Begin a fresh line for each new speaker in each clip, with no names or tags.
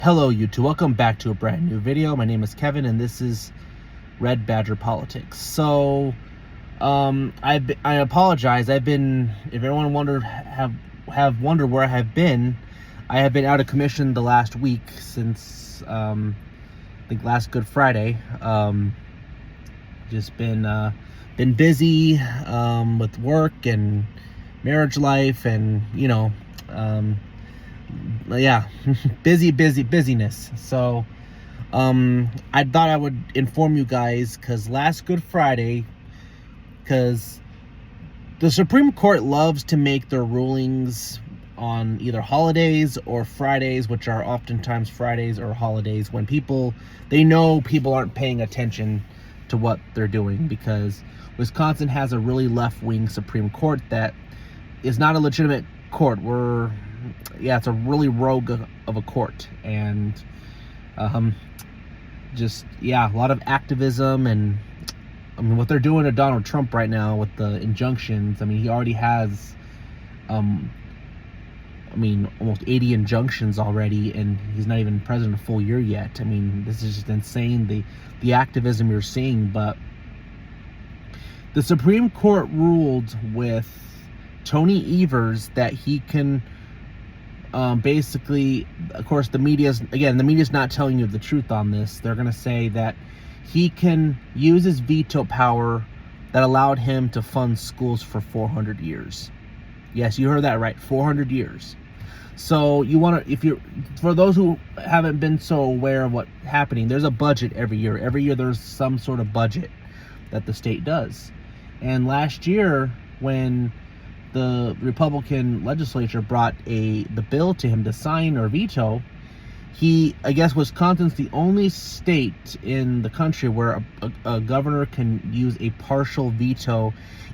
Hello YouTube, welcome back to a brand new video. My name is Kevin and this is Red Badger Politics. So I apologize. I've been, if everyone have wondered where I have been out of commission the last week since I think last Good Friday. Just been busy with work and marriage life and yeah, busyness. So I thought I would inform you guys because last Good Friday, because the Supreme Court loves to make their rulings on either holidays or Fridays, which are oftentimes Fridays or holidays, when they know people aren't paying attention to what they're doing, because Wisconsin has a really left-wing Supreme Court that is not a legitimate court. It's a really rogue of a court, and a lot of activism, and I mean what they're doing to Donald Trump right now with the injunctions. I mean, he already has almost 80 injunctions already, and he's not even president a full year yet. I mean, this is just insane, the activism you're seeing. But the Supreme Court ruled with Tony Evers that he can basically, of course, the media's not telling you the truth on this. They're going to say that he can use his veto power that allowed him to fund schools for 400 years. Yes, you heard that right, 400 years. So for those who haven't been so aware of what's happening, there's a budget every year. Every year there's some sort of budget that the state does. And last year, when the Republican legislature brought the bill to him to sign or veto, I guess Wisconsin's the only state in the country where a governor can use a partial veto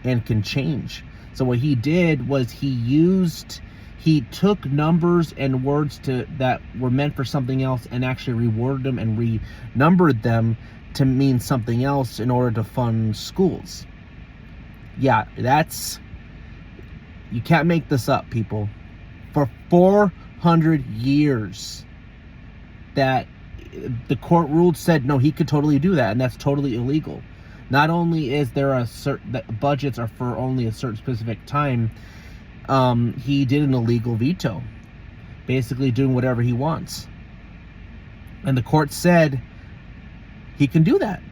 and can change. So what he did was he took numbers and words that were meant for something else and actually reworded them and renumbered them to mean something else in order to fund schools. Yeah, you can't make this up, people. For 400 years that the court ruled, said no, he could totally do that, and that's totally illegal. Not only is there that budgets are for only a certain specific time, he did an illegal veto, basically doing whatever he wants. And the court said he can do that.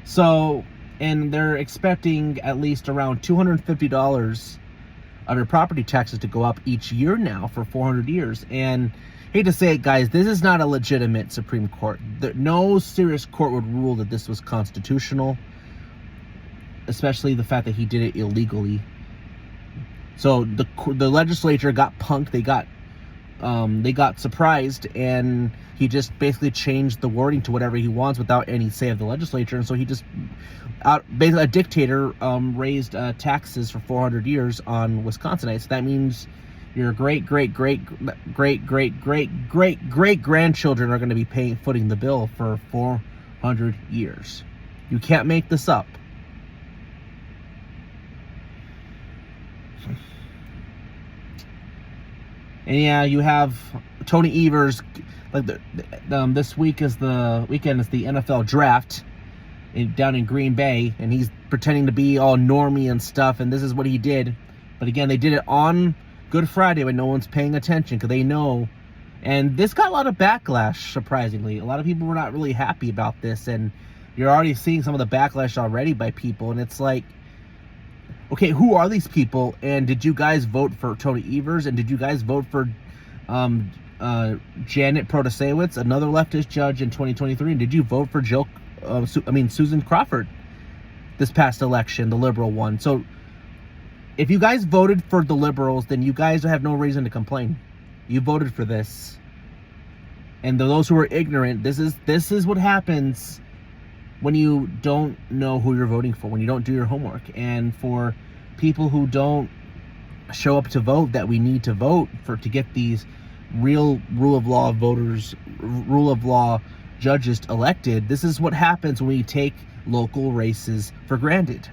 So, and they're expecting at least around $250 under property taxes to go up each year now for 400 years. And hate to say it, guys, this is not a legitimate Supreme Court. No serious court would rule that this was constitutional, especially the fact that he did it illegally. So the legislature got punked. They got surprised, and he just basically changed the wording to whatever he wants without any say of the legislature. And so he just, basically a dictator, raised taxes for 400 years on Wisconsinites. That means your great grandchildren are going to be footing the bill for 400 years. You can't make this up. And yeah, you have Tony Evers. Like this weekend is the NFL draft down in Green Bay, and he's pretending to be all normie and stuff. And this is what he did. But again, they did it on Good Friday when no one's paying attention, because they know. And this got a lot of backlash. Surprisingly, a lot of people were not really happy about this, and you're already seeing some of the backlash already by people. And it's like, okay, who are these people? And did you guys vote for Tony Evers? And did you guys vote for Janet Protasewicz, another leftist judge, in 2023? And did you vote for Susan Crawford this past election, the liberal one? So if you guys voted for the liberals, then you guys have no reason to complain. You voted for this. And those who are ignorant, this is what happens when you don't know who you're voting for, when you don't do your homework. And for people who don't show up to vote, that we need to vote to get these real rule of law judges elected, this is what happens when we take local races for granted.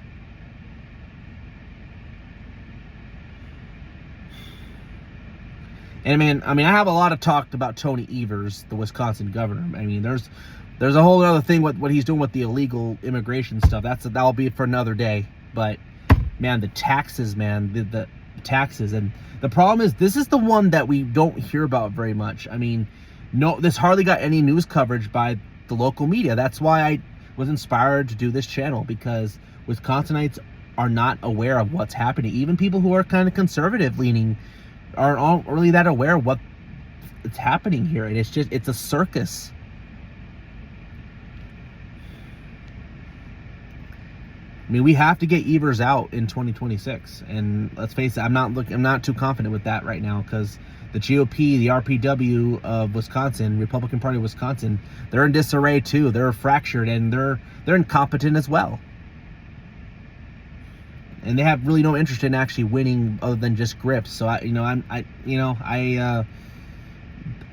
And I have a lot of talk about Tony Evers, the Wisconsin governor. I mean, there's a whole other thing with what he's doing with the illegal immigration stuff. That'll be for another day. But man, the taxes, man, the taxes, and the problem is this is the one that we don't hear about very much. I mean, no, this hardly got any news coverage by the local media. That's why I was inspired to do this channel, because Wisconsinites are not aware of what's happening. Even people who are kind of conservative leaning aren't really that aware of what's happening here. And it's a circus. I mean, we have to get Evers out in 2026, and let's face it, I'm not too confident with that right now, because the GOP, the RPW of Wisconsin, Republican Party of Wisconsin, they're in disarray too. They're fractured, and they're incompetent as well. And they have really no interest in actually winning other than just grips. So the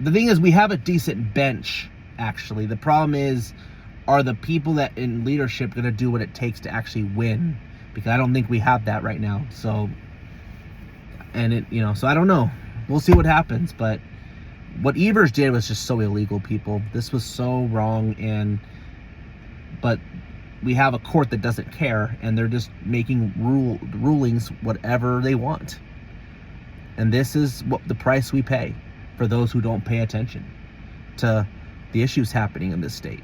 thing is, we have a decent bench, actually. The problem is, are the people that in leadership going to do what it takes to actually win? Because I don't think we have that right now. So, so I don't know. We'll see what happens. But what Evers did was just so illegal, people. This was so wrong. But we have a court that doesn't care, and they're just making rulings whatever they want. And this is what the price we pay for those who don't pay attention to the issues happening in this state.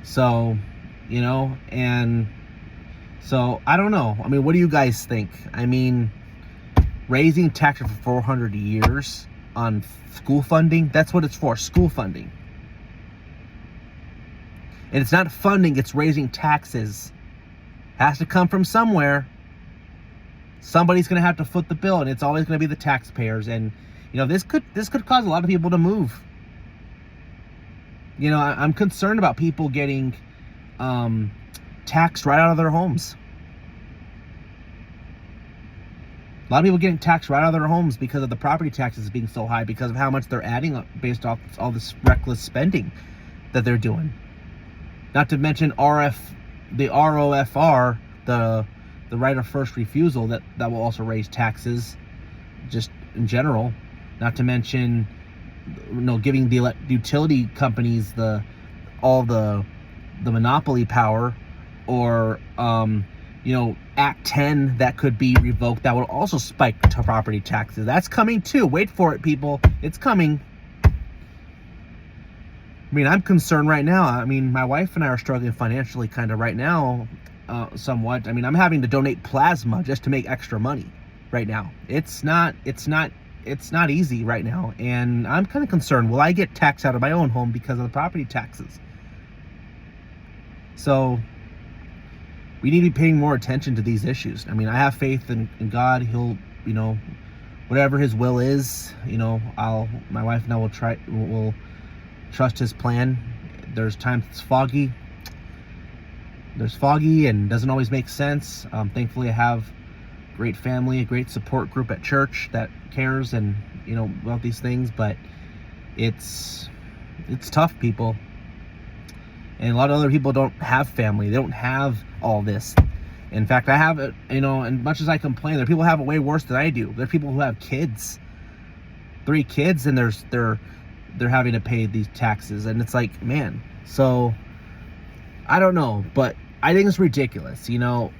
So, and so I don't know. I mean, what do you guys think? I mean, raising taxes for 400 years on school funding, that's what it's for, school funding. And it's not funding, it's raising taxes. Has to come from somewhere. Somebody's going to have to foot the bill, and it's always going to be the taxpayers. And this could cause a lot of people to move. I'm concerned about people getting taxed right out of their homes. A lot of people getting taxed right out of their homes because of the property taxes being so high, because of how much they're adding up based off all this reckless spending that they're doing. Not to mention the ROFR, the right of first refusal, that will also raise taxes just in general. Not to mention, giving the utility companies all the monopoly power, or Act 10 that could be revoked, that will also spike to property taxes. That's coming too. Wait for it, people. It's coming. I mean, I'm concerned right now. I mean, my wife and I are struggling financially kind of right now, somewhat. I mean, I'm having to donate plasma just to make extra money right now. It's not easy right now. And I'm kind of concerned. Will I get taxed out of my own home because of the property taxes? So we need to be paying more attention to these issues. I mean, I have faith in God. He'll, whatever his will is, my wife and I will trust his plan. There's times it's foggy. There's foggy and doesn't always make sense. Thankfully, I have a great family, a great support group at church that cares and about these things. But it's tough, people. And a lot of other people don't have family. They don't have all this. In fact, I have it. And much as I complain, there are people who have it way worse than I do. There are people who have kids, 3 kids, and they're having to pay these taxes, and it's like, man. So I don't know, but I think it's ridiculous. The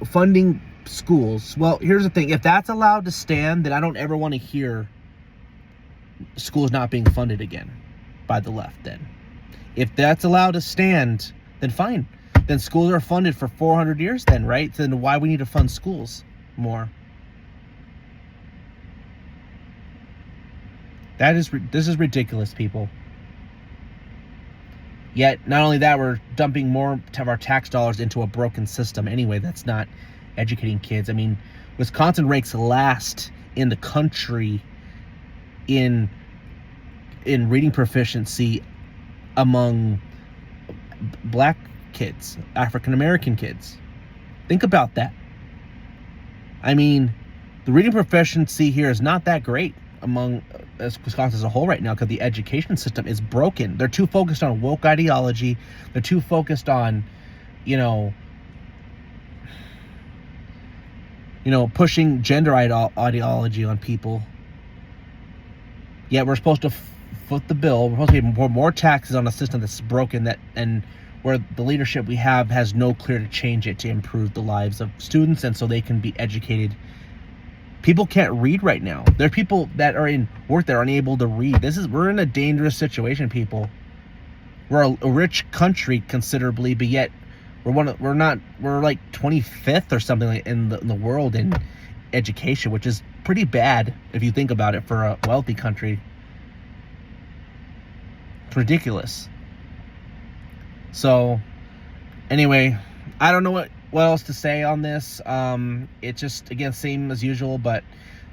funding schools. Well, here's the thing: if that's allowed to stand, then I don't ever want to hear schools not being funded again by the left. Then, if that's allowed to stand, then fine. Then schools are funded for 400 years. Then, right? Then why we need to fund schools more? This is ridiculous, people. Yet, not only that, we're dumping more of our tax dollars into a broken system anyway that's not educating kids. I mean, Wisconsin ranks last in the country in reading proficiency among black kids, African American kids. Think about that. I mean, the reading proficiency here is not that great among Wisconsin as a whole right now, because the education system is broken. They're too focused on woke ideology. They're too focused on, pushing gender ideology on people. Yet we're supposed to foot the bill. We're supposed to pay more taxes on a system that's broken, and where the leadership we have has no clear to change it to improve the lives of students and so they can be educated. People can't read right now. There are people that are in work that are unable to read. We're in a dangerous situation, people. We're a rich country considerably, but yet we're like 25th or something like in the world in education, which is pretty bad if you think about it for a wealthy country. It's ridiculous. So anyway, I don't know what else to say on this. It's just, again, same as usual, but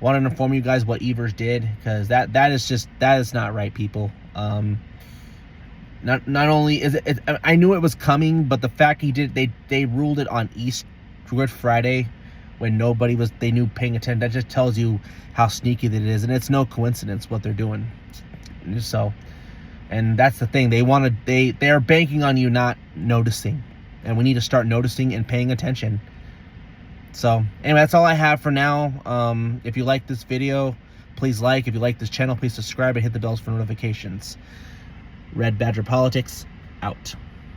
wanted to inform you guys what Evers did, because that is not right, people. Not only is it, I knew it was coming, but the fact they ruled it on Good Friday when nobody was, they knew, paying attention, that just tells you how sneaky that it is, and it's no coincidence what they're doing. So, and that's the thing, they are banking on you not noticing, and we need to start noticing and paying attention. So anyway, that's all I have for now. If you like this video, please like. If you like this channel, please subscribe and hit the bells for notifications. Red Badger Politics, out.